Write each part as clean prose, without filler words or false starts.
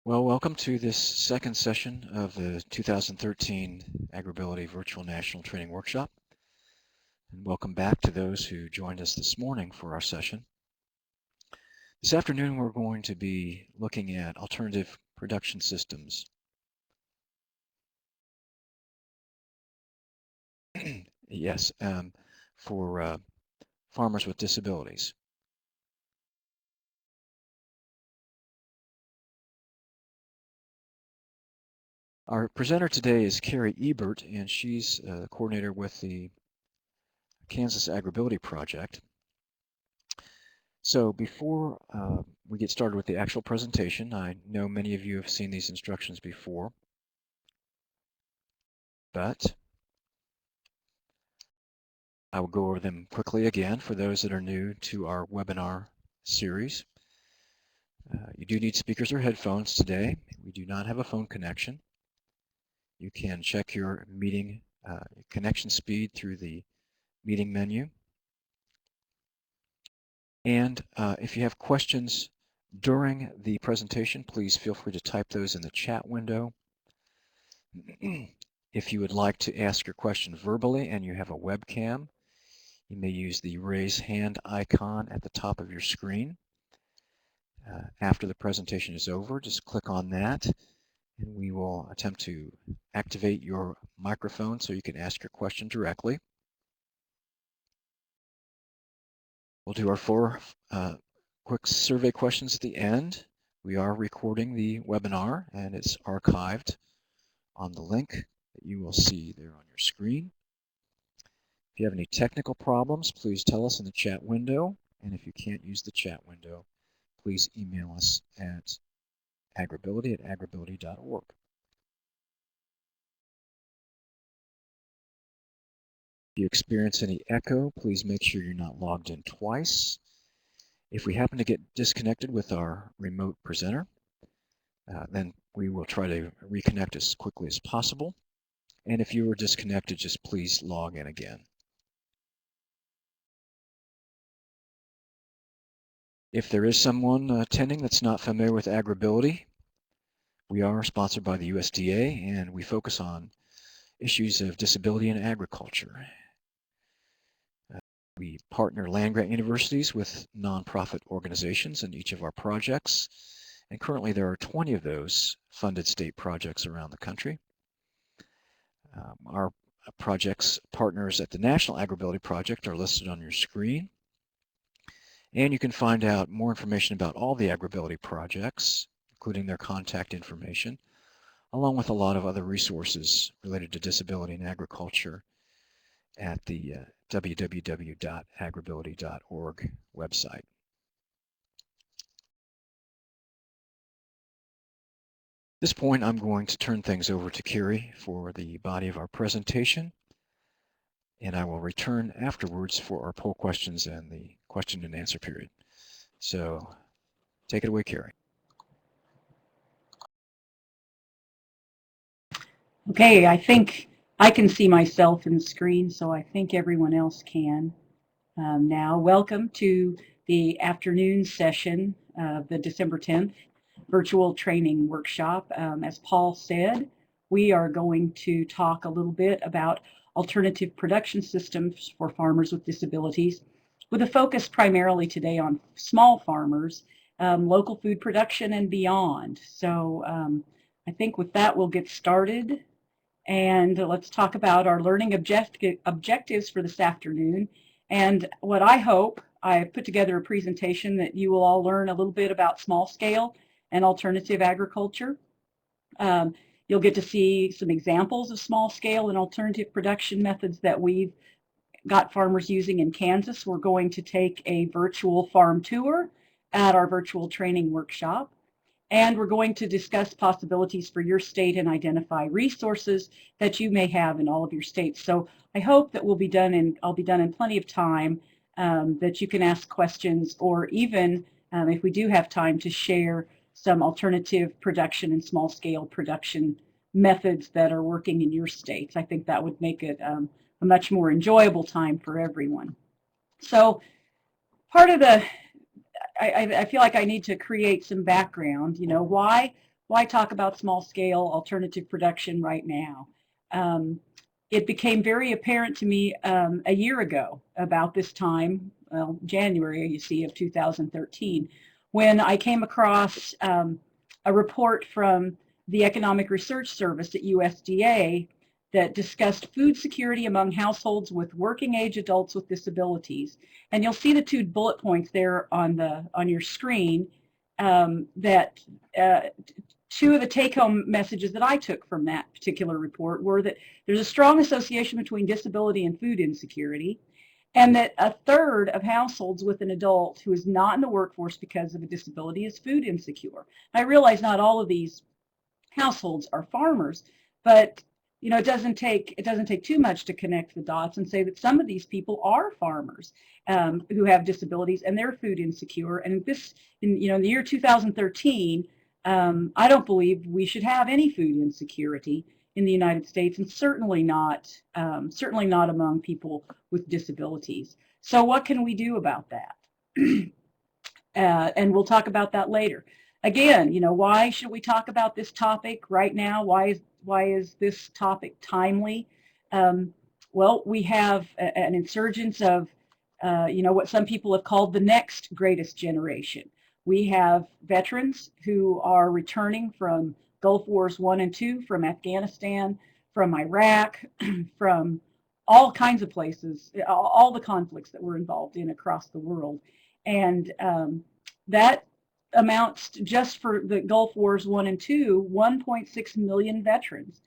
Well, welcome to this second session of the 2013 AgrAbility Virtual National Training Workshop. And welcome back to those who joined us this morning for our session. This afternoon we're going to be looking at alternative production systems. Yes, for farmers with disabilities. Our presenter today is Carrie Ebert, and she's the coordinator with the Kansas AgrAbility Project. So before we get started with the actual presentation, I know many of you have seen these instructions before, but I will go over them quickly again for those that are new to our webinar series. You do need speakers or headphones today. We do not have a phone connection. You can check your meeting connection speed through the meeting menu. And if you have questions during the presentation, please feel free to type those in the chat window. If you would like to ask your question verbally and you have a webcam, you may use the raise hand icon at the top of your screen. After the presentation is over, just click on that and we will attempt to activate your microphone so you can ask your question directly. We'll do our four quick survey questions at the end. We are recording the webinar and it's archived on the link that you will see there on your screen. If you have any technical problems, please tell us in the chat window. And if you can't use the chat window, please email us at agrability@agrability.org. If you experience any echo, please make sure you're not logged in twice. If we happen to get disconnected with our remote presenter, then we will try to reconnect as quickly as possible. And if you were disconnected, just please log in again. If there is someone attending that's not familiar with AgrAbility, we are sponsored by the USDA and we focus on issues of disability in agriculture. We partner land-grant universities with nonprofit organizations in each of our projects, and currently there are 20 of those funded state projects around the country. Our projects partners at the National AgrAbility Project are listed on your screen, and you can find out more information about all the AgrAbility projects, including their contact information, along with a lot of other resources related to disability in agriculture at the www.agrability.org website. At this point, I'm going to turn things over to Carrie for the body of our presentation, and I will return afterwards for our poll questions and the question and answer period. So take it away, Carrie. Okay, I think I can see myself in the screen, so I think everyone else can. Now, welcome to the afternoon session of the December 10th virtual training workshop. As Paul said, we are going to talk a little bit about alternative production systems for farmers with disabilities, with a focus primarily today on small farmers, local food production and beyond. So I think with that, we'll get started. And let's talk about our learning objectives for this afternoon. And what I hope, I put together a presentation that you will all learn a little bit about small scale and alternative agriculture. You'll get to see some examples of small scale and alternative production methods that we've got farmers using in Kansas. We're going to take a virtual farm tour at our virtual training workshop. And we're going to discuss possibilities for your state and identify resources that you may have in all of your states. So I hope that I'll be done in plenty of time, that you can ask questions, or even if we do have time, to share some alternative production and small scale production methods that are working in your states. I think that would make it a much more enjoyable time for everyone. So part of the I feel like I need to create some background. You know, why why talk about small scale alternative production right now? It became very apparent to me a year ago, about this time, well, January, you see, of 2013, when I came across a report from the Economic Research Service at USDA that discussed food security among households with working age adults with disabilities. And you'll see the two bullet points there on your screen, that two of the take-home messages that I took from that particular report were that there's a strong association between disability and food insecurity, and that a third of households with an adult who is not in the workforce because of a disability is food insecure. I realize not all of these households are farmers, but it doesn't take too much to connect the dots and say that some of these people are farmers who have disabilities and they're food insecure. And this, in the year 2013, I don't believe we should have any food insecurity in the United States, and certainly not among people with disabilities. So what can we do about that? And we'll talk about that later. Again, why should we talk about this topic right now? Why is this topic timely? Well, we have an insurgence of, what some people have called the next greatest generation. We have veterans who are returning from Gulf Wars 1 and 2, from Afghanistan, from Iraq, from all kinds of places, all the conflicts that we're involved in across the world. And that amounts to, just for the Gulf Wars 1 and 2, 1.6 million veterans.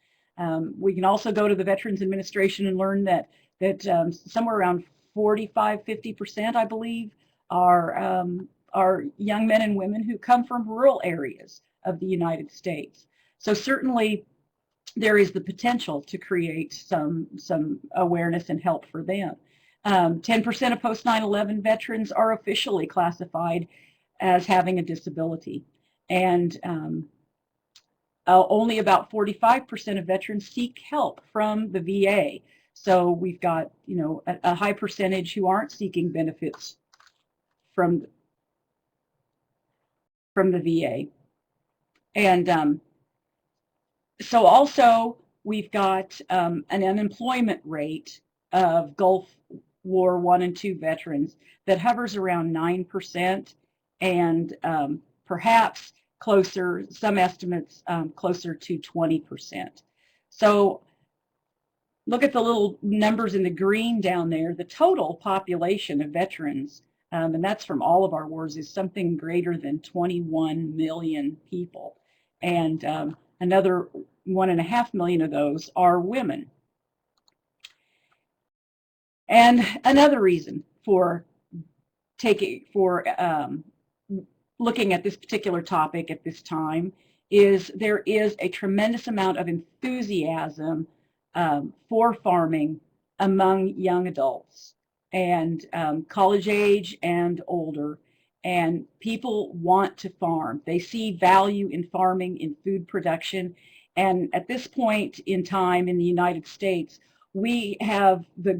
We can also go to the Veterans Administration and learn that somewhere around 45–50%, I believe, are young men and women who come from rural areas of the United States. So certainly there is the potential to create some awareness and help for them. 10% of post 9/11 veterans are officially classified as having a disability, and only about 45% of veterans seek help from the VA. So we've got a high percentage who aren't seeking benefits from the VA. And so also we've got an unemployment rate of Gulf War 1 and 2 veterans that hovers around 9%, and perhaps closer, some estimates closer to 20%. So look at the little numbers in the green down there. The total population of veterans, and that's from all of our wars, is something greater than 21 million people. And another 1.5 million of those are women. And another reason for looking at this particular topic at this time is there is a tremendous amount of enthusiasm for farming among young adults and college age and older. And people want to farm. They see value in farming, in food production. And at this point in time in the United States, we have the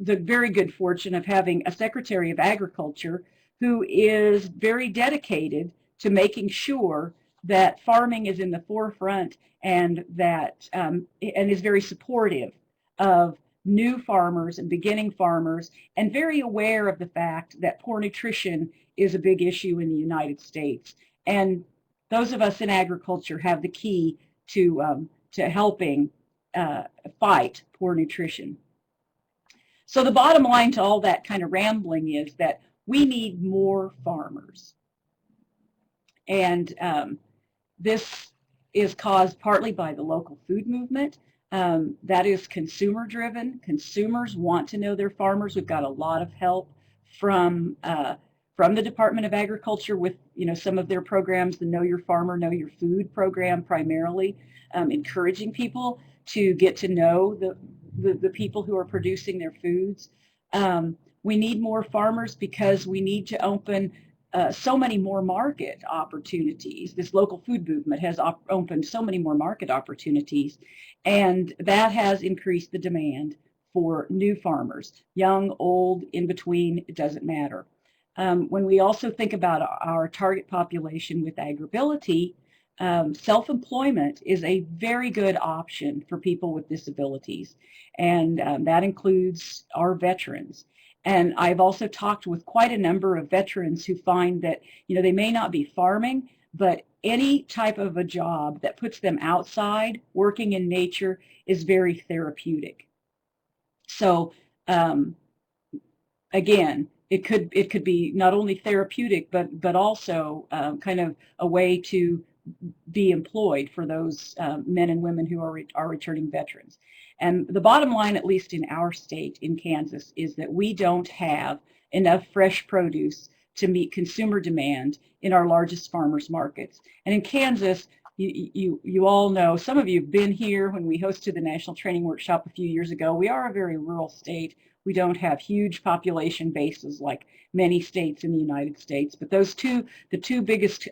very good fortune of having a Secretary of Agriculture who is very dedicated to making sure that farming is in the forefront, and that and is very supportive of new farmers and beginning farmers, and very aware of the fact that poor nutrition is a big issue in the United States. And those of us in agriculture have the key to helping fight poor nutrition. So the bottom line to all that kind of rambling is that we need more farmers. And this is caused partly by the local food movement. That is consumer driven. Consumers want to know their farmers. We've got a lot of help from the Department of Agriculture with some of their programs, the Know Your Farmer, Know Your Food program primarily, encouraging people to get to know the people who are producing their foods. We need more farmers because we need to open so many more market opportunities. This local food movement has opened so many more market opportunities, and that has increased the demand for new farmers, young, old, in between, it doesn't matter. When we also think about our target population with AgrAbility, self-employment is a very good option for people with disabilities, and that includes our veterans. And I've also talked with quite a number of veterans who find that, they may not be farming, but any type of a job that puts them outside working in nature is very therapeutic. So again, it could be not only therapeutic, but also kind of a way to be employed for those men and women who are returning veterans. And the bottom line, at least in our state, in Kansas, is that we don't have enough fresh produce to meet consumer demand in our largest farmers markets. And in Kansas, you all know, some of you have been here when we hosted the National Training Workshop a few years ago. We are a very rural state. We don't have huge population bases like many states in the United States, but the two biggest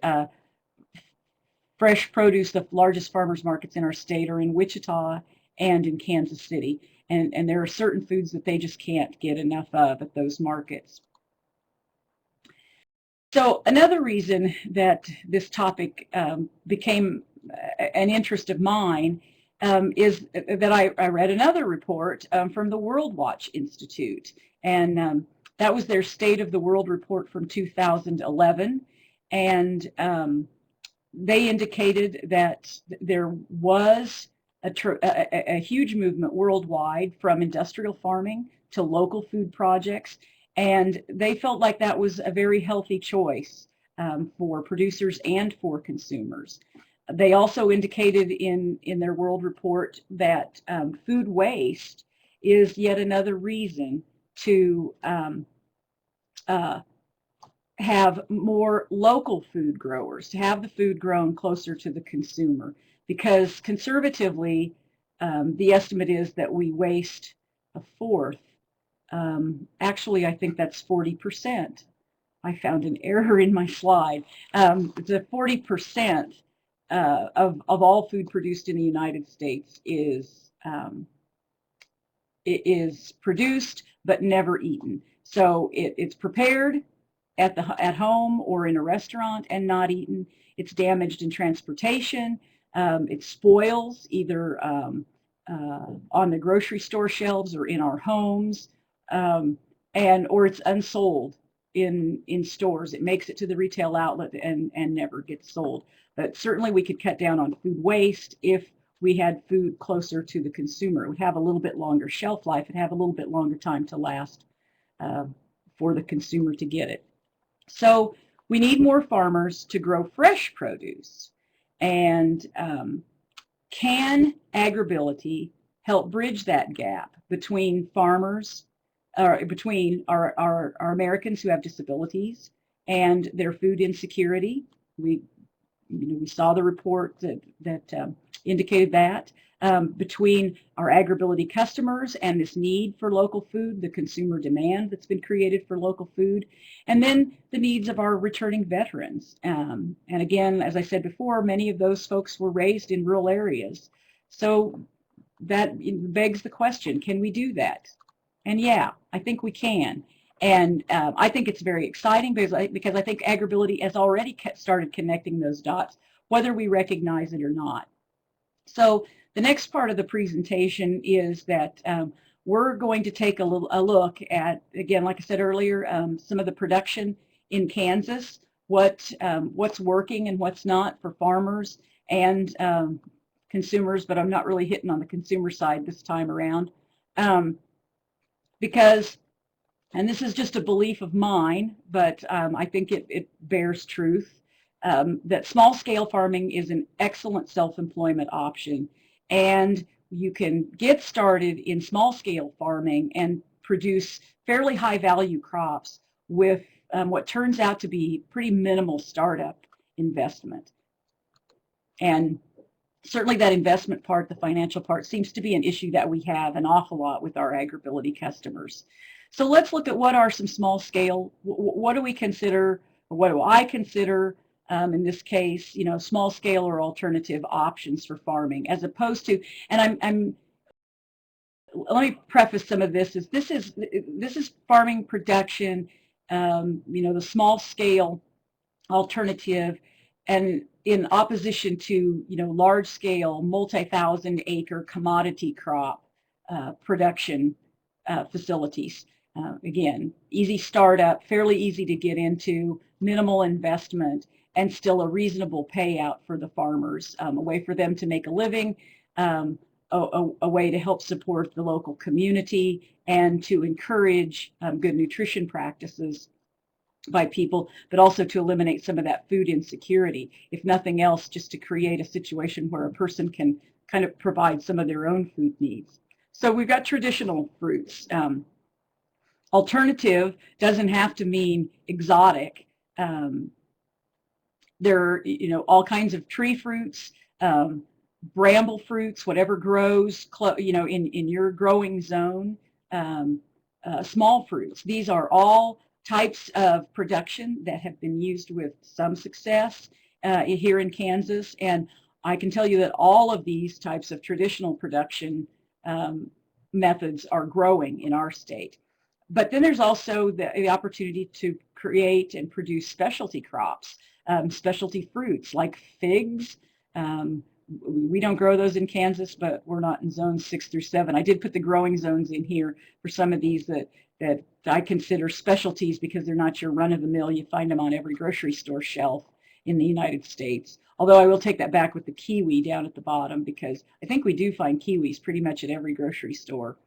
fresh produce, the largest farmers markets in our state, are in Wichita and in Kansas City. And there are certain foods that they just can't get enough of at those markets. So another reason that this topic became an interest of mine is that I read another report from the World Watch Institute, and that was their State of the World report from 2011, and they indicated that there was a huge movement worldwide from industrial farming to local food projects, and they felt like that was a very healthy choice for producers and for consumers. They also indicated in their world report that food waste is yet another reason to have more local food growers, to have the food grown closer to the consumer, because conservatively, the estimate is that we waste a fourth. Actually, I think that's 40%. I found an error in my slide. The 40% of all food produced in the United States is produced but never eaten. So it's prepared at home or in a restaurant and not eaten. It's damaged in transportation. It spoils either on the grocery store shelves or in our homes, or it's unsold in stores. It makes it to the retail outlet and never gets sold. But certainly we could cut down on food waste if we had food closer to the consumer. It would have a little bit longer shelf life and have a little bit longer time to last for the consumer to get it. So we need more farmers to grow fresh produce. And can AgrAbility help bridge that gap between farmers, between our Americans who have disabilities and their food insecurity? We saw the report that indicated that. Between our AgrAbility customers and this need for local food, the consumer demand that's been created for local food, and then the needs of our returning veterans. And again, as I said before, many of those folks were raised in rural areas. So that begs the question, can we do that? And yeah, I think we can. And I think it's very exciting because I think AgrAbility has already started connecting those dots, whether we recognize it or not. So the next part of the presentation is that we're going to take a look at, again, like I said earlier, some of the production in Kansas, what's working and what's not for farmers and consumers, but I'm not really hitting on the consumer side this time around because, and this is just a belief of mine, but I think it bears truth, that small-scale farming is an excellent self-employment option, and you can get started in small-scale farming and produce fairly high-value crops with what turns out to be pretty minimal startup investment. And certainly that investment part, the financial part, seems to be an issue that we have an awful lot with our AgrAbility customers. So let's look at what are some small-scale, what do we consider, or what do I consider in this case, small scale or alternative options for farming, as opposed to, and let me preface some of this is farming production, the small scale alternative, and in opposition to, large-scale, multi-thousand-acre commodity crop production facilities. Again, easy startup, fairly easy to get into, minimal investment, and still a reasonable payout for the farmers, a way for them to make a living, a way to help support the local community, and to encourage good nutrition practices by people, but also to eliminate some of that food insecurity. If nothing else, just to create a situation where a person can kind of provide some of their own food needs. So we've got traditional fruits. Alternative doesn't have to mean exotic. There are, all kinds of tree fruits, bramble fruits, whatever grows, in your growing zone. Small fruits. These are all types of production that have been used with some success here in Kansas. And I can tell you that all of these types of traditional production methods are growing in our state. But then there's also the opportunity to create and produce specialty crops, specialty fruits like figs. We don't grow those in Kansas, but we're not in zones 6 through 7. I did put the growing zones in here for some of these that I consider specialties because they're not your run-of-the-mill. You find them on every grocery store shelf in the United States. Although I will take that back with the kiwi down at the bottom, because I think we do find kiwis pretty much at every grocery store.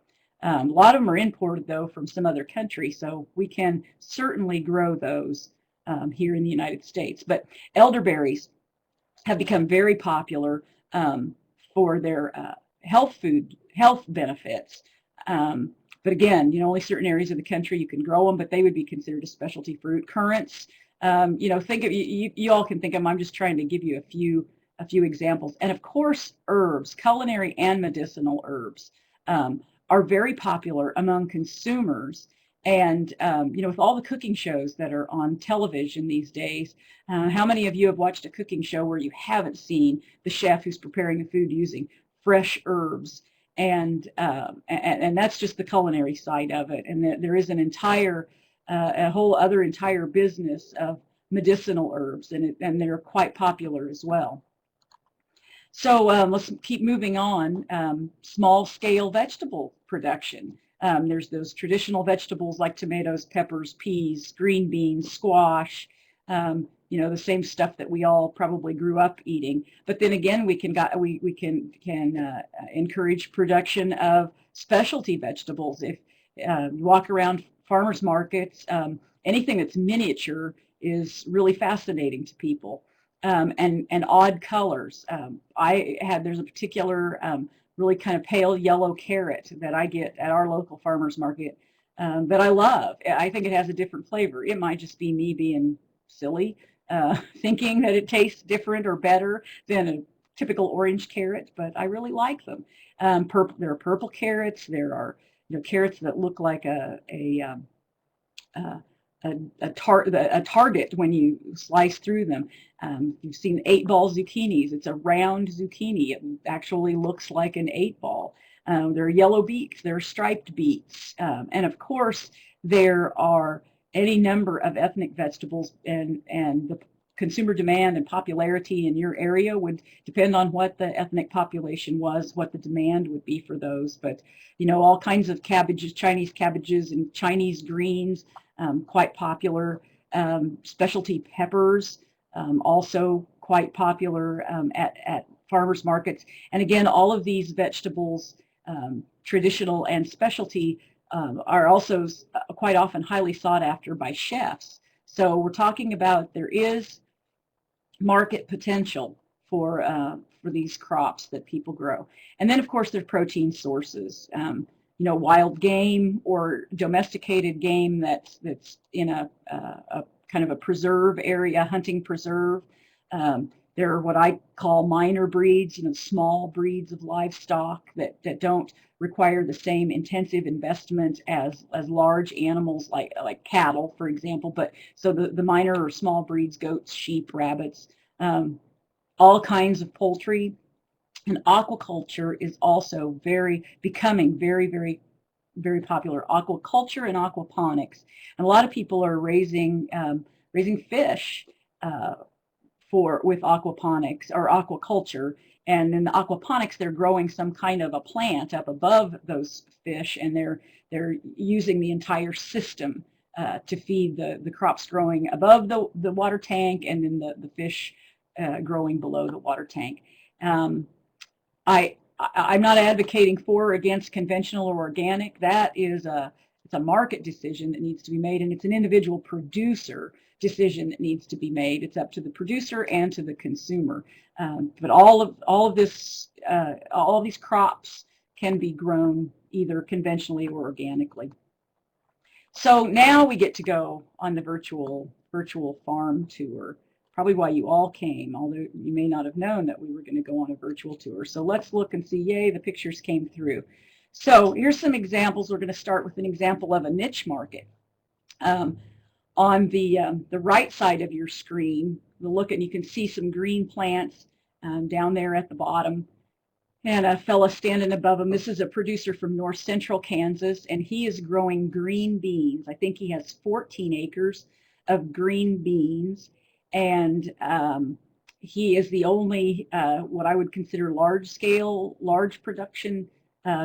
A lot of them are imported, though, from some other country, so we can certainly grow those here in the United States. But elderberries have become very popular for their health benefits. But again, only certain areas of the country you can grow them, but they would be considered a specialty fruit. Currants, think of you all can think of them. I'm just trying to give you a few examples. And of course, herbs, culinary and medicinal herbs, are very popular among consumers. And, with all the cooking shows that are on television these days, how many of you have watched a cooking show where you haven't seen the chef who's preparing the food using fresh herbs? And that's just the culinary side of it. And there is a whole other entire business of medicinal herbs, and they're quite popular as well. So let's keep moving on. Small-scale vegetable production. There's those traditional vegetables like tomatoes, peppers, peas, green beans, squash, the same stuff that we all probably grew up eating. But then again, we can encourage production of specialty vegetables. If you walk around farmers markets, anything that's miniature is really fascinating to people. And odd colors. There's a particular really kind of pale yellow carrot that I get at our local farmers market that I love. I think it has a different flavor. It might just be me being silly, thinking that it tastes different or better than a typical orange carrot, but I really like them. There are purple carrots. There are carrots that look like a target when you slice through them. You've seen 8-ball zucchinis. It's a round zucchini. It actually looks like an 8-ball. There are yellow beets. There are striped beets. And of course, there are any number of ethnic vegetables, and the consumer demand and popularity in your area would depend on what the ethnic population was, what the demand would be for those. But, all kinds of cabbages, Chinese cabbages and Chinese greens, quite popular. Specialty peppers, also quite popular at farmers markets. And again, all of these vegetables, traditional and specialty, are also quite often highly sought after by chefs. So we're talking about there is market potential for these crops that people grow. And then, of course, there's protein sources. Wild game or domesticated game that's in a kind of a preserve area, hunting preserve. There are what I call minor breeds, small breeds of livestock that don't require the same intensive investment as large animals like cattle, for example. But so the minor or small breeds, goats, sheep, rabbits, all kinds of poultry. And aquaculture is also becoming very, very, very popular. Aquaculture and aquaponics. And a lot of people are raising fish with aquaponics or aquaculture. And in the aquaponics, they're growing some kind of a plant up above those fish, and they're using the entire system to feed the crops growing above the water tank, and then the fish growing below the water tank. I'm not advocating for or against conventional or organic. That is it's a market decision that needs to be made, and it's an individual producer decision that needs to be made. It's up to the producer and to the consumer. But all of these crops can be grown either conventionally or organically. So now we get to go on the virtual farm tour. Probably why you all came, although you may not have known that we were going to go on a virtual tour. So let's look and see, yay, the pictures came through. So here's some examples. We're going to start with an example of a niche market. On the right side of your screen, we'll look and you can see some green plants down there at the bottom, and a fella standing above him. This is a producer from north central Kansas, and he is growing green beans. I think he has 14 acres of green beans, and he is the only what I would consider large production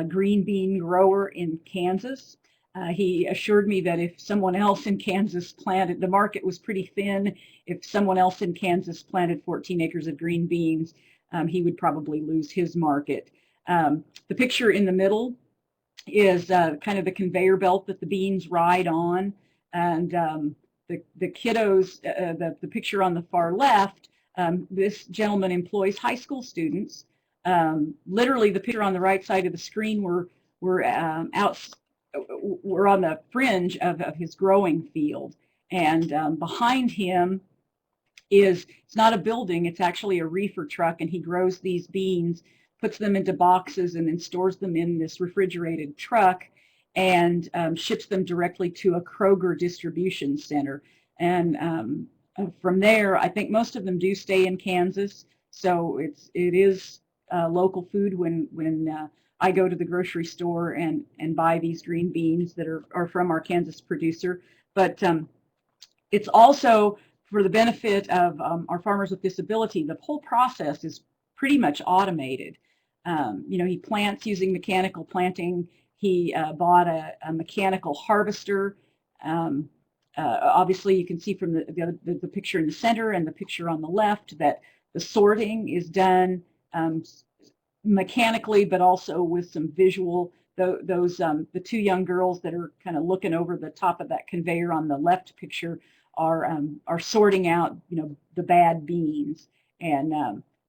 green bean grower in Kansas. He assured me that if someone else in Kansas planted, the market was pretty thin. If someone else in Kansas planted 14 acres of green beans, he would probably lose his market. The picture in the middle is kind of the conveyor belt that the beans ride on, and the kiddos, the picture on the far left, this gentleman employs high school students. Literally, the picture on the right side of the screen, we're on the fringe of his growing field, and behind him it's not a building, it's actually a reefer truck, and he grows these beans, puts them into boxes, and then stores them in this refrigerated truck, and ships them directly to a Kroger distribution center. And from there, I think most of them do stay in Kansas, so it is local food when I go to the grocery store and buy these green beans that are from our Kansas producer. But it's also for the benefit of our farmers with disability. The whole process is pretty much automated. He plants using mechanical planting. He bought a mechanical harvester. Obviously, you can see from the picture in the center and the picture on the left that the sorting is done mechanically, but also with some visual. The two young girls that are kind of looking over the top of that conveyor on the left picture are sorting out, the bad beans, and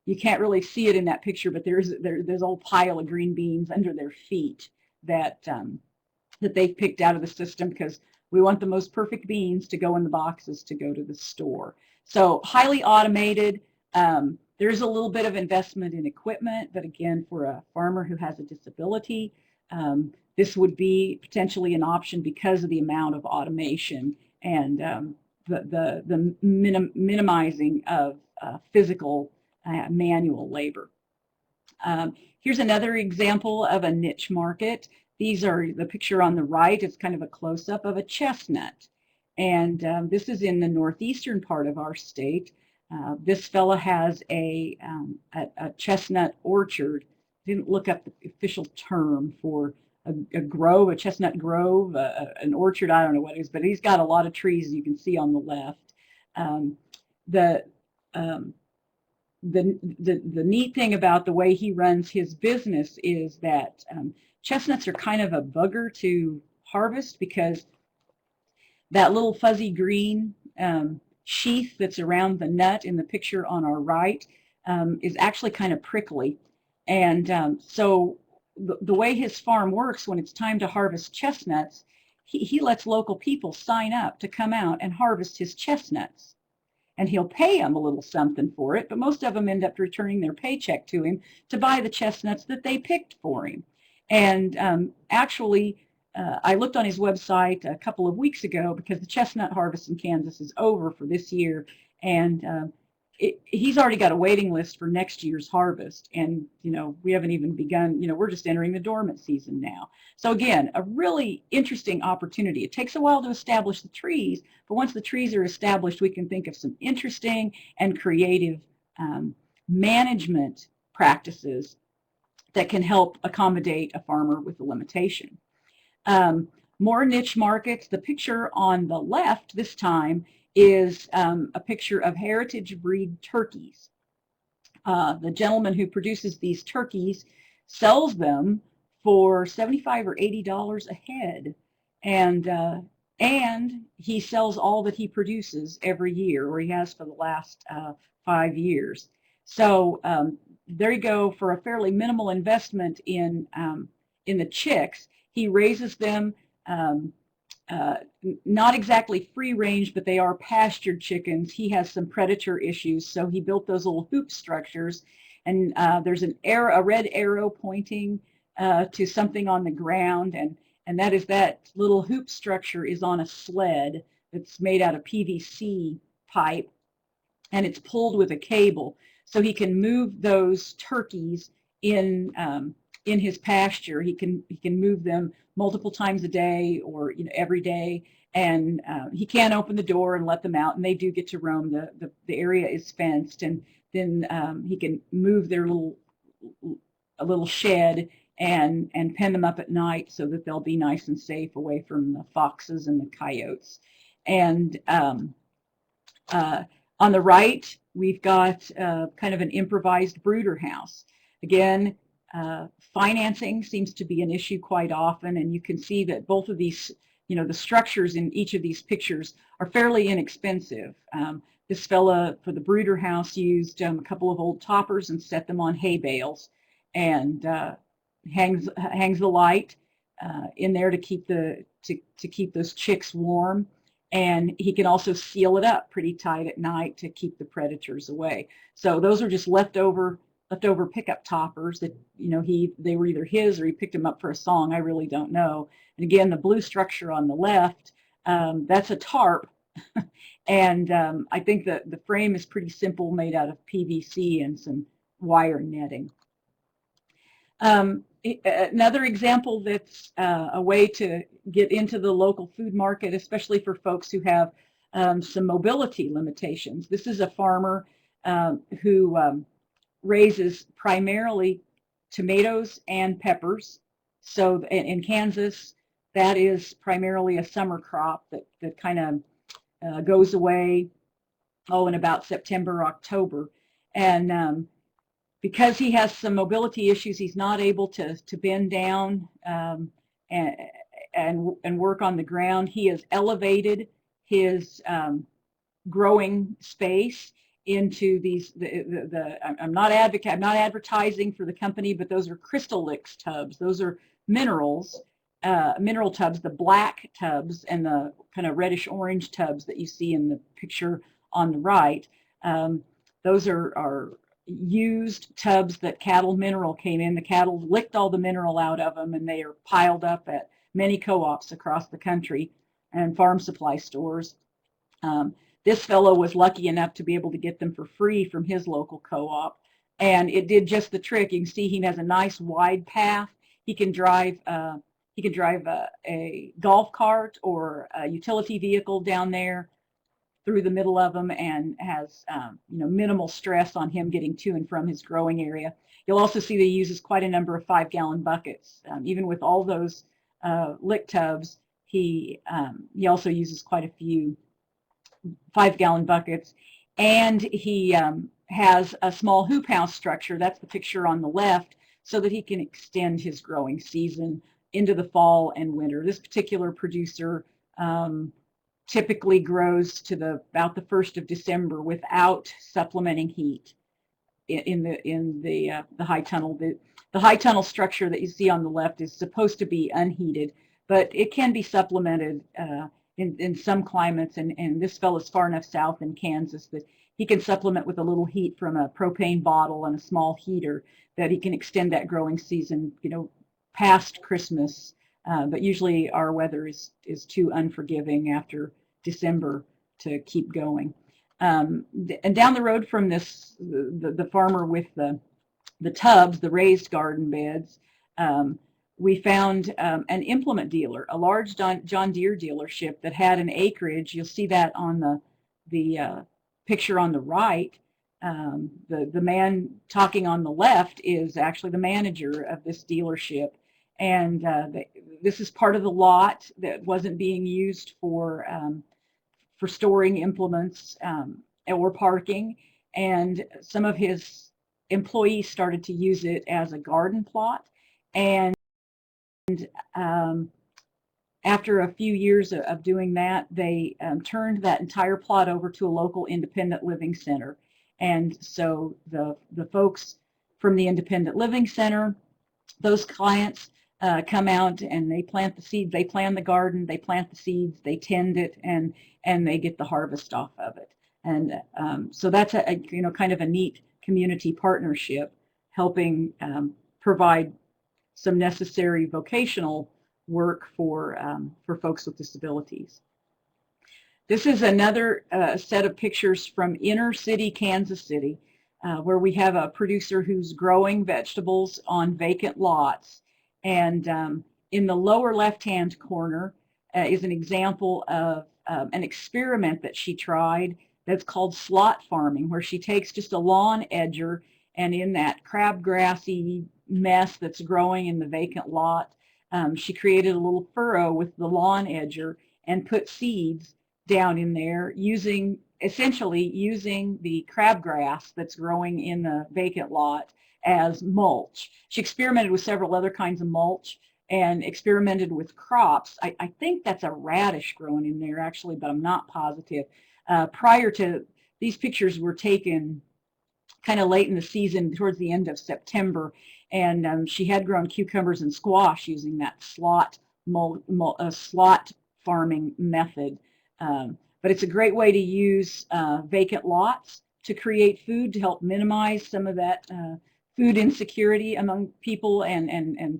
you can't really see it in that picture, but there's a whole pile of green beans under their feet that they've picked out of the system, because we want the most perfect beans to go in the boxes to go to the store. So highly automated. There's a little bit of investment in equipment, but again, for a farmer who has a disability, this would be potentially an option because of the amount of automation and the minimizing of physical manual labor. Here's another example of a niche market. These are the picture on the right. It's kind of a close-up of a chestnut. And this is in the northeastern part of our state. This fella has a chestnut orchard. Didn't look up the official term for a grove, a chestnut grove, an orchard, I don't know what it is, but he's got a lot of trees you can see on the left. The neat thing about the way he runs his business is that chestnuts are kind of a bugger to harvest, because that little fuzzy green sheath that's around the nut in the picture on our right is actually kind of prickly. And so the way his farm works, when it's time to harvest chestnuts, he lets local people sign up to come out and harvest his chestnuts. And he'll pay them a little something for it, but most of them end up returning their paycheck to him to buy the chestnuts that they picked for him. And actually, I looked on his website a couple of weeks ago, because the chestnut harvest in Kansas is over for this year, and he's already got a waiting list for next year's harvest, and we haven't even begun. We're just entering the dormant season now. So again, a really interesting opportunity. It takes a while to establish the trees, but once the trees are established, we can think of some interesting and creative management practices that can help accommodate a farmer with a limitation. More niche markets. The picture on the left this time is a picture of heritage breed turkeys. The gentleman who produces these turkeys sells them for $75 or $80 a head, and he sells all that he produces every year, or he has for the last 5 years. So there you go. For a fairly minimal investment in the chicks, he raises them. Um, Not exactly free range, but they are pastured chickens. He has some predator issues, so he built those little hoop structures, and there's a red arrow pointing to something on the ground, and that little hoop structure is on a sled that's made out of PVC pipe, and it's pulled with a cable, so he can move those turkeys in his pasture. He can move them multiple times a day, or every day, and he can open the door and let them out, and they do get to roam. The area is fenced, and then he can move their a little shed and pen them up at night so that they'll be nice and safe away from the foxes and the coyotes. And uh, on the right, we've got kind of an improvised brooder house. Again, financing seems to be an issue quite often, and you can see that both of these, the structures in each of these pictures are fairly inexpensive. This fella for the brooder house used a couple of old toppers and set them on hay bales, and hangs the light in there to keep to keep those chicks warm. And he can also seal it up pretty tight at night to keep the predators away. So those are just leftover pickup toppers that they were either his or he picked them up for a song. I really don't know. And again, the blue structure on the left, that's a tarp, and I think that the frame is pretty simple, made out of PVC and some wire netting. Another example that's a way to get into the local food market, especially for folks who have some mobility limitations. This is a farmer who raises primarily tomatoes and peppers. So in Kansas, that is primarily a summer crop that kind of goes away, in about September, October. And because he has some mobility issues, he's not able to bend down and, and work on the ground. He has elevated his growing space into these. I'm not advertising for the company, but those are Crystal-Lix tubs. Those are mineral tubs, the black tubs and the kind of reddish orange tubs that you see in the picture on the right. Those are used tubs that cattle mineral came in. The cattle licked all the mineral out of them, and they are piled up at many co-ops across the country and farm supply stores. This fellow was lucky enough to be able to get them for free from his local co-op, and it did just the trick. You can see he has a nice wide path. He can drive a golf cart or a utility vehicle down there through the middle of them, and has minimal stress on him getting to and from his growing area. You'll also see that he uses quite a number of 5-gallon buckets. Even with all those lick tubs, he also uses quite a few 5-gallon buckets, and he has a small hoop house structure. That's the picture on the left, so that he can extend his growing season into the fall and winter. This particular producer typically grows to about the 1st of December without supplementing heat in the high tunnel. The high tunnel structure that you see on the left is supposed to be unheated, but it can be supplemented in some climates, and this fellow's far enough south in Kansas that he can supplement with a little heat from a propane bottle and a small heater, that he can extend that growing season, past Christmas. But usually our weather is too unforgiving after December to keep going. And down the road from this, the farmer with the tubs, the raised garden beds, um, we found an implement dealer, a large John Deere dealership that had an acreage. You'll see that on the picture on the right. The man talking on the left is actually the manager of this dealership. And this is part of the lot that wasn't being used for storing implements or parking. And some of his employees started to use it as a garden plot. And um, after a few years of doing that, they turned that entire plot over to a local independent living center. And so the folks from the independent living center, those clients come out and they plant the seeds, they plant the garden, they plant the seeds, they tend it, and they get the harvest off of it. And so that's a kind of a neat community partnership, helping provide some necessary vocational work for folks with disabilities. This is another set of pictures from inner city Kansas City, where we have a producer who's growing vegetables on vacant lots. And in the lower left-hand corner is an example of an experiment that she tried that's called slot farming, where she takes just a lawn edger, and in that crabgrassy mess that's growing in the vacant lot, she created a little furrow with the lawn edger and put seeds down in there essentially using the crabgrass that's growing in the vacant lot as mulch. She experimented with several other kinds of mulch and experimented with crops. I think that's a radish growing in there actually, but I'm not positive. Prior to these pictures were taken kind of late in the season, towards the end of September, and she had grown cucumbers and squash using that slot farming method. But it's a great way to use vacant lots to create food, to help minimize some of that food insecurity among people and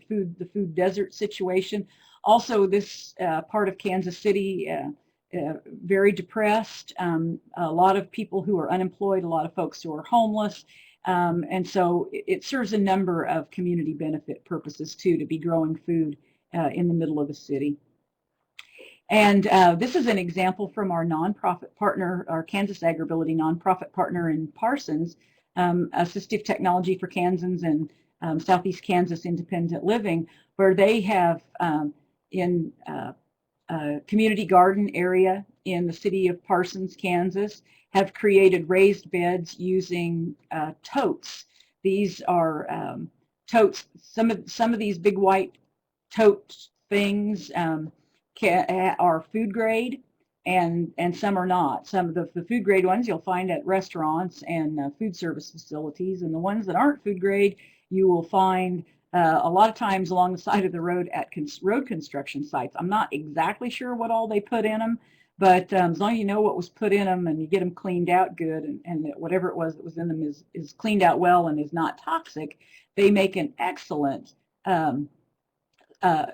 the food desert situation. Also, this part of Kansas City, very depressed, a lot of people who are unemployed, a lot of folks who are homeless. And so it serves a number of community benefit purposes too, to be growing food in the middle of the city. And this is an example from our nonprofit partner, our Kansas AgrAbility nonprofit partner in Parsons, Assistive Technology for Kansans and Southeast Kansas Independent Living, where they have in a community garden area in the city of Parsons, Kansas, have created raised beds using totes. These are totes. Some of these big white tote things are food grade, and some are not. Some of the food grade ones you'll find at restaurants and food service facilities, and the ones that aren't food grade you will find a lot of times along the side of the road at road construction sites. I'm not exactly sure what all they put in them, but as long as you know what was put in them and you get them cleaned out good, and whatever it was that was in them is cleaned out well and is not toxic, they make an excellent uh,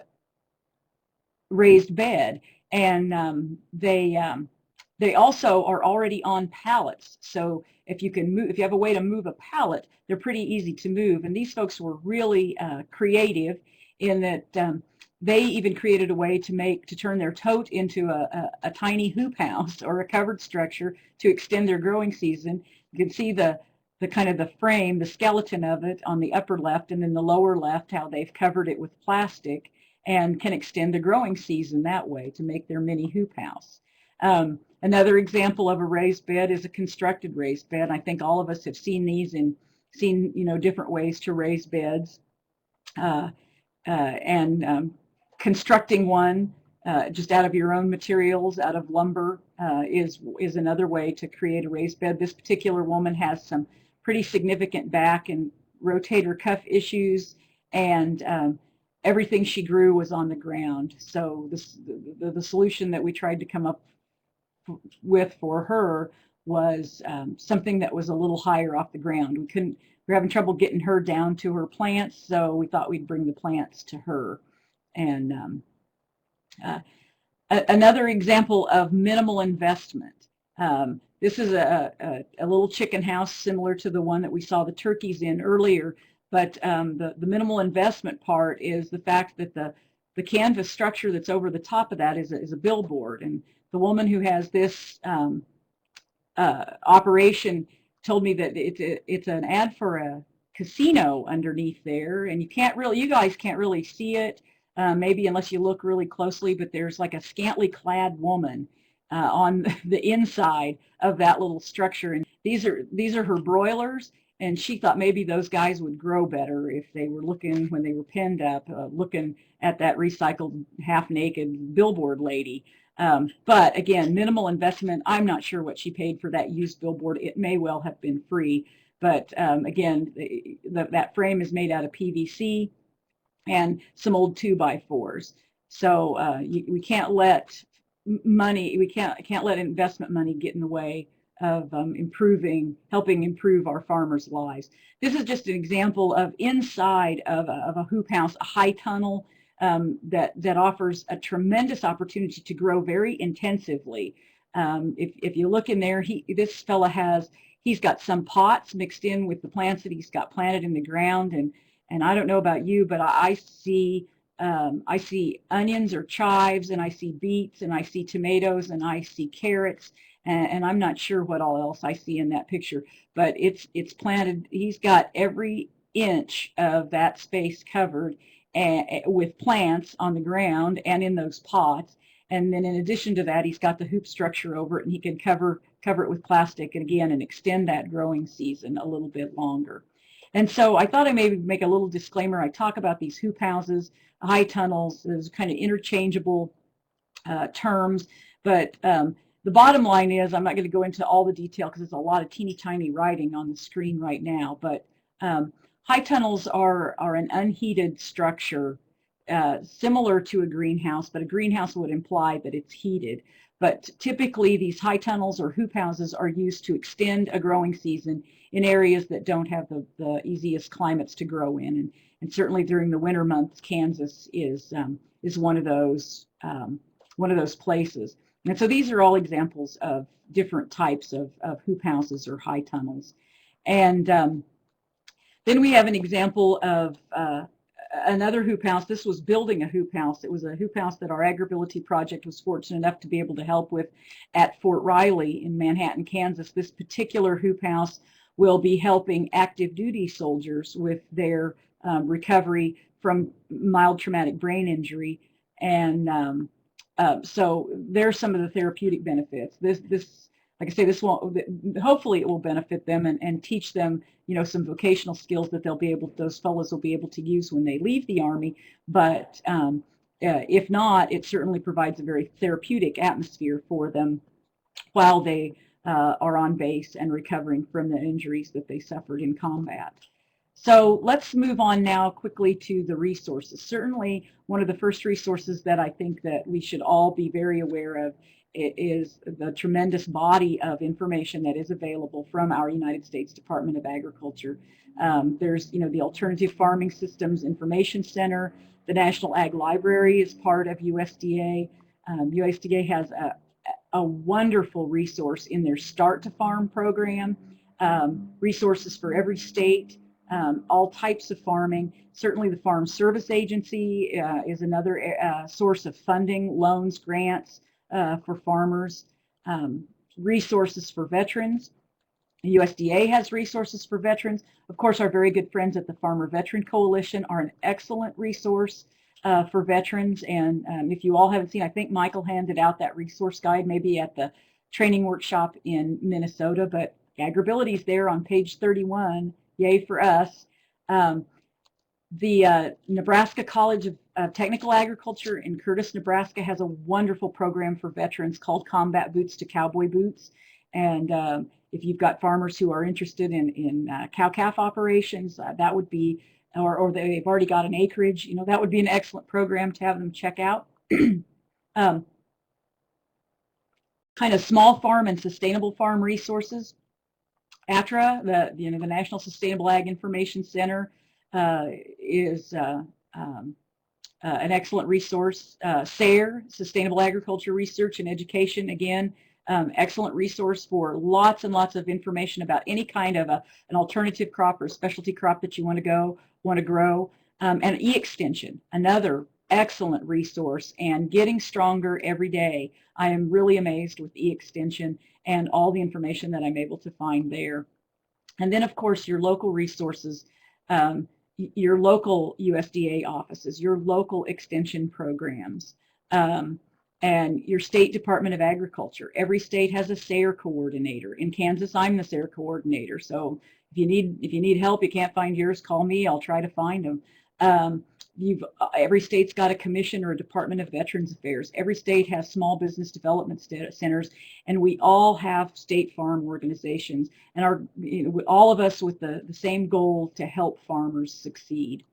raised bed. And they also are already on pallets. So if you can move, if you have a way to move a pallet, they're pretty easy to move. And these folks were really creative in that they even created a way to turn their tote into a tiny hoop house or a covered structure to extend their growing season. You can see the kind of the frame, the skeleton of it on the upper left, and then the lower left, how they've covered it with plastic and can extend the growing season that way to make their mini hoop house. Another example of a raised bed is a constructed raised bed. I think all of us have seen these and seen different ways to raise beds. And constructing one just out of your own materials, out of lumber, is another way to create a raised bed. This particular woman has some pretty significant back and rotator cuff issues, and everything she grew was on the ground. So the solution that we tried to come up with for her was something that was a little higher off the ground. We were having trouble getting her down to her plants, so we thought we'd bring the plants to her. And another example of minimal investment. This is a little chicken house similar to the one that we saw the turkeys in earlier, but the minimal investment part is the fact that the canvas structure that's over the top of that is a billboard. And the woman who has this operation told me that it's an ad for a casino underneath there, and you guys can't really see it, maybe unless you look really closely, but there's like a scantily clad woman on the inside of that little structure, and these are her broilers. And she thought maybe those guys would grow better if they were looking, when they were penned up, looking at that recycled half-naked billboard lady. But again, minimal investment. I'm not sure what she paid for that used billboard. It may well have been free. But again, that frame is made out of PVC and some old 2x4s. So we can't let can't let investment money get in the way of helping improve our farmers' lives. This is just an example of inside of a hoop house, a high tunnel that offers a tremendous opportunity to grow very intensively. If you look in there, this fella he's got some pots mixed in with the plants that he's got planted in the ground, and I don't know about you, but I see onions or chives, and I see beets, and I see tomatoes, and I see carrots, and I'm not sure what all else I see in that picture, but it's planted. He's got every inch of that space covered with plants on the ground and in those pots. And then in addition to that, he's got the hoop structure over it, and he can cover it with plastic, and again, and extend that growing season a little bit longer. And so I thought I maybe make a little disclaimer. I talk about these hoop houses, high tunnels, as kind of interchangeable terms, but the bottom line is, I'm not going to go into all the detail because it's a lot of teeny tiny writing on the screen right now, but high tunnels are an unheated structure similar to a greenhouse, but a greenhouse would imply that it's heated. But typically these high tunnels or hoop houses are used to extend a growing season in areas that don't have the easiest climates to grow in. And certainly during the winter months, Kansas is one of those places. And so these are all examples of different types of hoop houses or high tunnels. And then we have an example of another hoop house. This was building a hoop house. It was a hoop house that our AgrAbility project was fortunate enough to be able to help with at Fort Riley in Manhattan, Kansas. This particular hoop house will be helping active duty soldiers with their recovery from mild traumatic brain injury. And so there's some of the therapeutic benefits. Like I say, hopefully it will benefit them and teach them, some vocational skills that those fellows will be able to use when they leave the Army. But if not, it certainly provides a very therapeutic atmosphere for them while they are on base and recovering from the injuries that they suffered in combat. So let's move on now quickly to the resources. Certainly one of the first resources that I think that we should all be very aware of is the tremendous body of information that is available from our United States Department of Agriculture. There's, the Alternative Farming Systems Information Center. The National Ag Library is part of USDA. USDA has a wonderful resource in their Start to Farm program, resources for every state, all types of farming. Certainly the Farm Service Agency is another source of funding, loans, grants for farmers, resources for veterans. The USDA has resources for veterans. Of course, our very good friends at the Farmer Veteran Coalition are an excellent resource for veterans. And if you all haven't seen, I think Michael handed out that resource guide maybe at the training workshop in Minnesota, but AgrAbility is there on page 31. Yay for us. The Nebraska College of Technical Agriculture in Curtis, Nebraska has a wonderful program for veterans called Combat Boots to Cowboy Boots. And if you've got farmers who are interested in cow-calf operations, that would be, or they've already got an acreage, that would be an excellent program to have them check out. Kind of small farm and sustainable farm resources. ATRA, the National Sustainable Ag Information Center, is an excellent resource. SARE, Sustainable Agriculture Research and Education, again, excellent resource for lots and lots of information about any kind of an alternative crop or a specialty crop that you want to grow. And e-extension, another excellent resource, and getting stronger every day. I am really amazed with e-extension and all the information that I'm able to find there. And then, of course, your local resources, um, your local USDA offices, your local extension programs, um, and your state Department of Agriculture. Every state has a SARE coordinator. In Kansas, I'm the SARE coordinator. So if you need help, you can't find yours, call me. I'll try to find them. Um, every state's got a commission or a Department of Veterans Affairs. Every state has small business development centers, and we all have state farm organizations, and all of us with the same goal to help farmers succeed.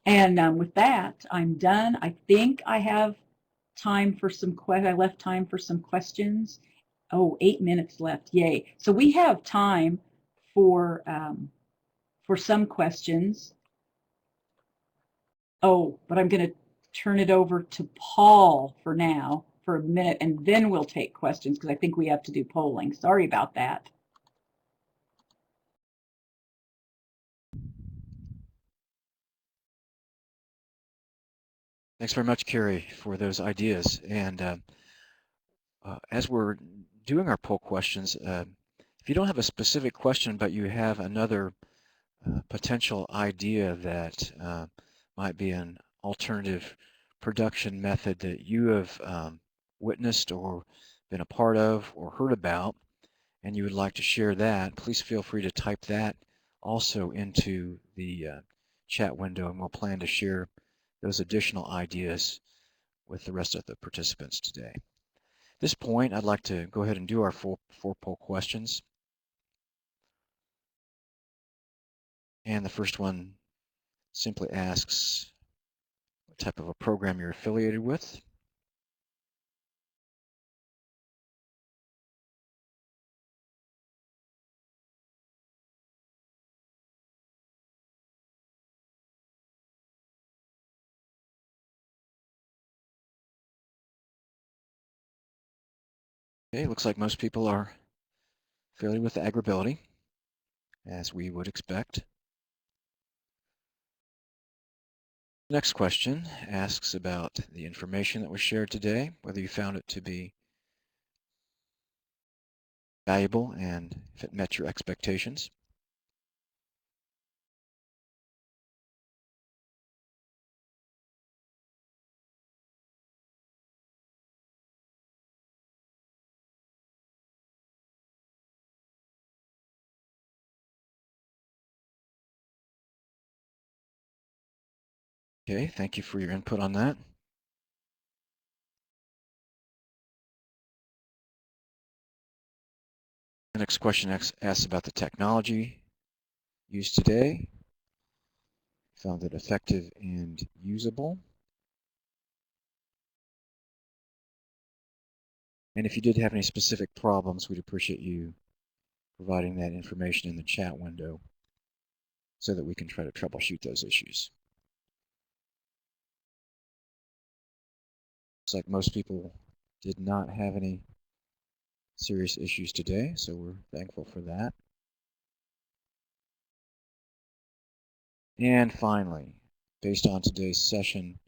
And with that, I'm done. I think I have time for I left time for some questions. Oh, 8 minutes left. Yay. So we have time for some questions. Oh, but I'm going to turn it over to Paul for now for a minute, and then we'll take questions because I think we have to do polling. Sorry about that. Thanks very much, Carrie, for those ideas. And as we're doing our poll questions, if you don't have a specific question, but you have another potential idea that might be an alternative production method that you have witnessed or been a part of or heard about, and you would like to share that, please feel free to type that also into the chat window, and we'll plan to share those additional ideas with the rest of the participants today. At this point, I'd like to go ahead and do our four poll questions. And the first one simply asks what type of a program you're affiliated with. Okay, looks like most people are affiliated with AgrAbility, as we would expect. Next question asks about the information that was shared today, whether you found it to be valuable and if it met your expectations. Okay, thank you for your input on that. The next question asks about the technology used today. Found it effective and usable. And if you did have any specific problems, we'd appreciate you providing that information in the chat window so that we can try to troubleshoot those issues. Looks like most people did not have any serious issues today, so we're thankful for that. And finally, based on today's session,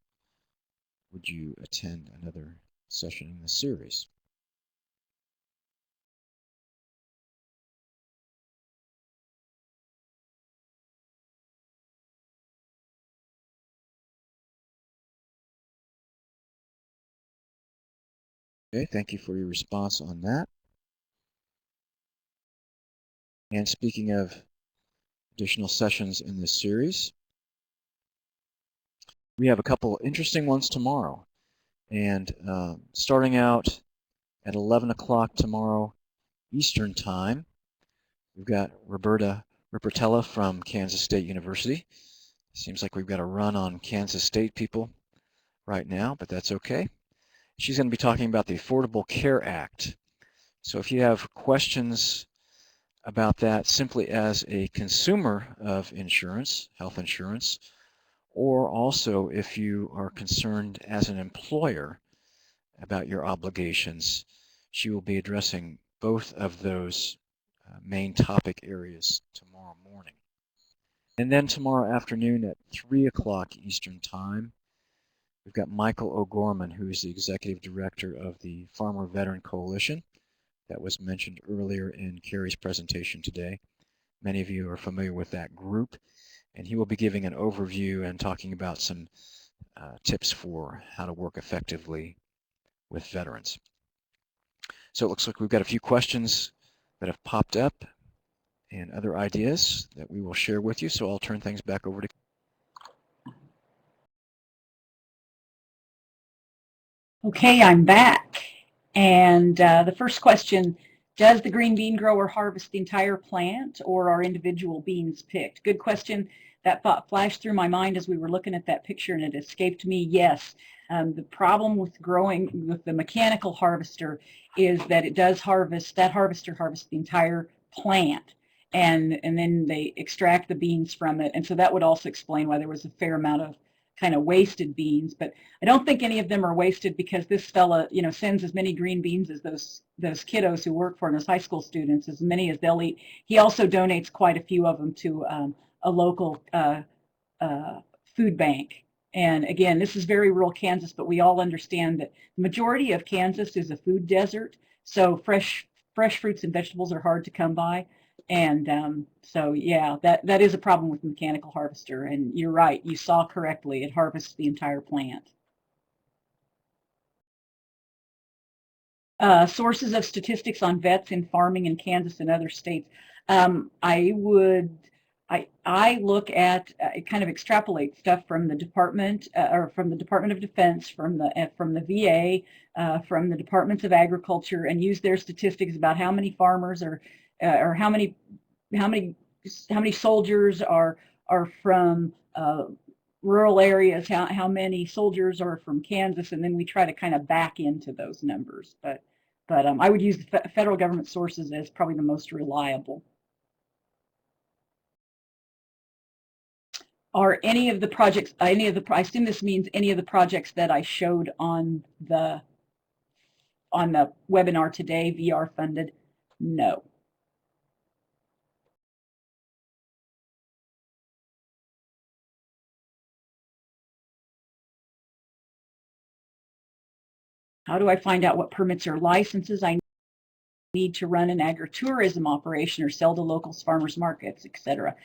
would you attend another session in this series? Okay, thank you for your response on that. And speaking of additional sessions in this series, we have a couple interesting ones tomorrow. And starting out at 11 o'clock tomorrow Eastern Time, we've got Roberta Ripertella from Kansas State University. Seems like we've got a run on Kansas State people right now, but that's okay. She's going to be talking about the Affordable Care Act. So if you have questions about that simply as a consumer of insurance, health insurance, or also if you are concerned as an employer about your obligations She will be addressing both of those main topic areas tomorrow morning. And then tomorrow afternoon at 3 o'clock Eastern Time, we've got Michael O'Gorman, who is the Executive Director of the Farmer Veteran Coalition that was mentioned earlier in Carrie's presentation today. Many of you are familiar with that group, and he will be giving an overview and talking about some tips for how to work effectively with veterans. So it looks like we've got a few questions that have popped up and other ideas that we will share with you, so I'll turn things back over to. Okay, I'm back. And the first question, does the green bean grower harvest the entire plant or are individual beans picked? Good question. That thought flashed through my mind as we were looking at that picture and it escaped me. Yes, the problem with growing with the mechanical harvester is that it does harvest, that harvester harvests the entire plant and then they extract the beans from it. And so that would also explain why there was a fair amount of kind of wasted beans, but I don't think any of them are wasted because this fella, you know, sends as many green beans as those kiddos who work for him, those high school students, as many as they'll eat. He also donates quite a few of them to a local food bank. And again, this is very rural Kansas, but we all understand that the majority of Kansas is a food desert, so fresh fruits and vegetables are hard to come by. And so, yeah, that is a problem with the mechanical harvester. And you're right, you saw correctly, it harvests the entire plant. Sources of statistics on vets in farming in Kansas and other states. I look at kind of extrapolate stuff from the department or from the Department of Defense, from the VA, from the Departments of Agriculture, and use their statistics about how many farmers or how many soldiers are from rural areas, how many soldiers are from Kansas, and then we try to kind of back into those numbers. But I would use the federal government sources as probably the most reliable. Are any of the projects, I assume this means any of the projects that I showed on the webinar today VR funded? No. How do I find out what permits or licenses I need to run an agritourism operation or sell to local farmers markets, etc.?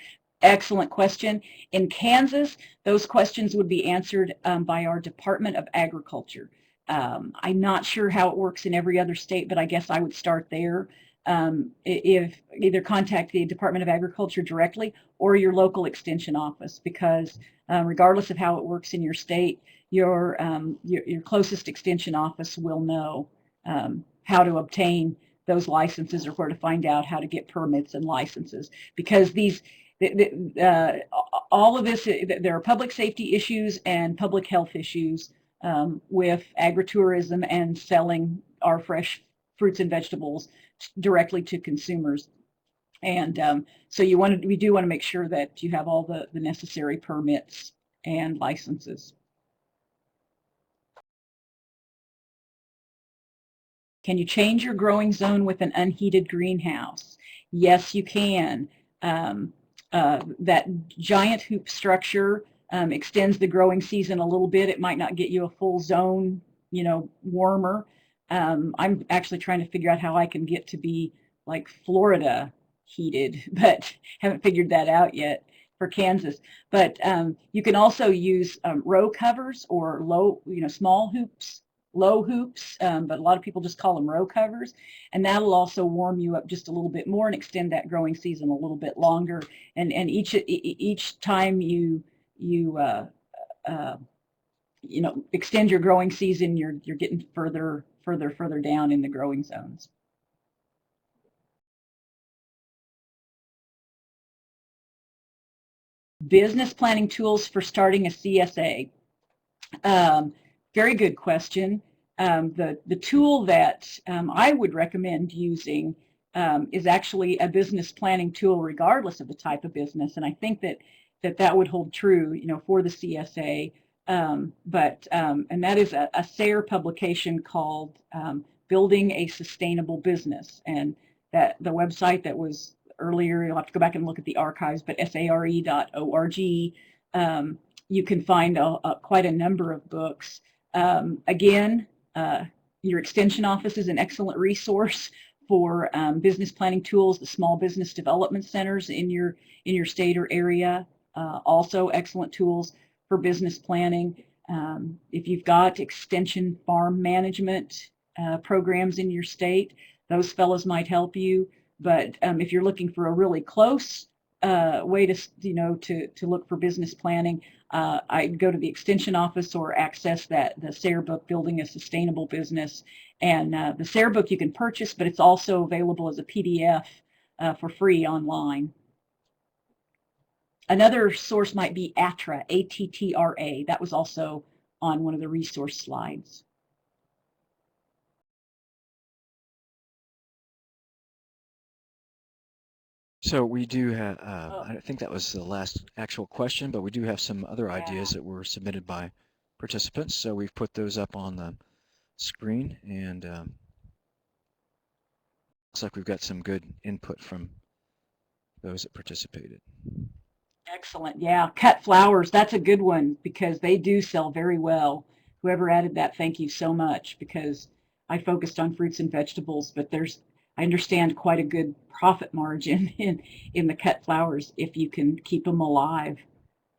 Excellent question. In Kansas, those questions would be answered by our Department of Agriculture. I'm not sure how it works in every other state, but I guess I would start there. If either contact the Department of Agriculture directly or your local extension office, because regardless of how it works in your state, your closest extension office will know how to obtain those licenses or where to find out how to get permits and licenses, because these all of this, there are public safety issues and public health issues with agritourism and selling our fresh fruits and vegetables directly to consumers. And so we do want to make sure that you have all the necessary permits and licenses. Can you change your growing zone with an unheated greenhouse? Yes, you can. That giant hoop structure extends the growing season a little bit. It might not get you a full zone, you know, warmer. I'm actually trying to figure out how I can get to be like Florida heated, but haven't figured that out yet for Kansas. But you can also use row covers or small hoops, low hoops, but a lot of people just call them row covers, and that'll also warm you up just a little bit more and extend that growing season a little bit longer. And each time you extend your growing season, you're getting further down in the growing zones. Business planning tools for starting a CSA. Very good question. The tool that I would recommend using is actually a business planning tool, regardless of the type of business, and I think that would hold true, you know, for the CSA. And that is a SARE publication called Building a Sustainable Business. And that the website that was earlier, you'll have to go back and look at the archives, but sare.org. You can find quite a number of books. Again, your extension office is an excellent resource for business planning tools. The small business development centers in your state or area, also excellent tools for business planning. If you've got extension farm management programs in your state, those fellows might help you. But if you're looking for a really close way to look for business planning, I'd go to the extension office or access the SARE book, Building a Sustainable Business. And the SARE book you can purchase, but it's also available as a PDF for free online. Another source might be ATTRA, A-T-T-R-A. That was also on one of the resource slides. So we do have, I think that was the last actual question, but we do have some other ideas that were submitted by participants. So we've put those up on the screen, and looks like we've got some good input from those that participated. Excellent. Yeah, cut flowers. That's a good one because they do sell very well. Whoever added that, thank you so much, because I focused on fruits and vegetables, but I understand quite a good profit margin in the cut flowers if you can keep them alive.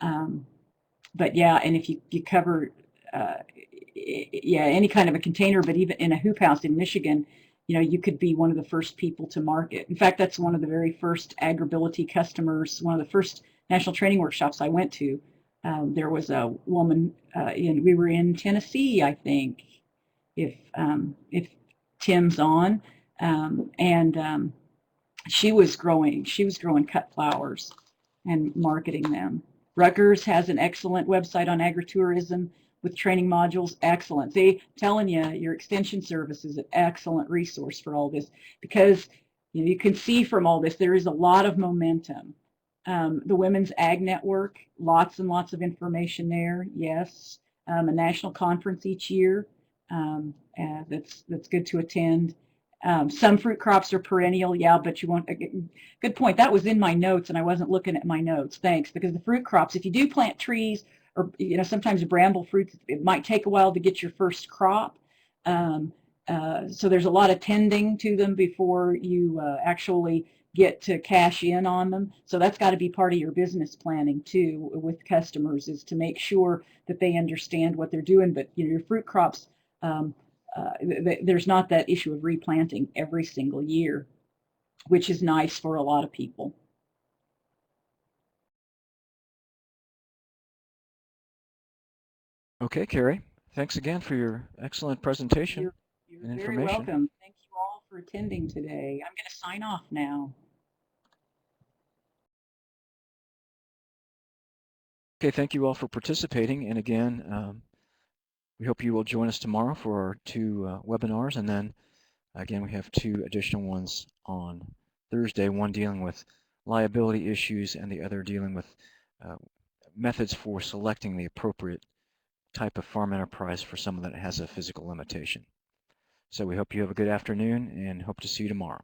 But yeah, and if you cover any kind of a container, but even in a hoop house in Michigan, you could be one of the first people to market. In fact, that's one of the very first AgrAbility customers, one of the first national training workshops I went to. There was a woman, we were in Tennessee, I think, if Tim's on, and she was growing cut flowers and marketing them. Rutgers has an excellent website on agritourism with training modules. Excellent. They telling you your extension service is an excellent resource for all this, because you can see from all this there is a lot of momentum. The Women's Ag Network, lots and lots of information there. Yes, a national conference each year. That's good to attend. Some fruit crops are perennial, yeah, but you want, good point. That was in my notes and I wasn't looking at my notes. Thanks, because the fruit crops, if you do plant trees or, sometimes bramble fruits, it might take a while to get your first crop. So there's a lot of tending to them before you actually get to cash in on them. So that's got to be part of your business planning too with customers, is to make sure that they understand what they're doing. But your fruit crops, there's not that issue of replanting every single year, which is nice for a lot of people. Okay, Carrie, thanks again for your excellent presentation. You're and very information. welcome. Thank you all for attending today. I'm going to sign off now. Okay, thank you all for participating. And again, we hope you will join us tomorrow for our 2 webinars. And then again, we have 2 additional ones on Thursday, one dealing with liability issues and the other dealing with methods for selecting the appropriate type of farm enterprise for someone that has a physical limitation. So we hope you have a good afternoon and hope to see you tomorrow.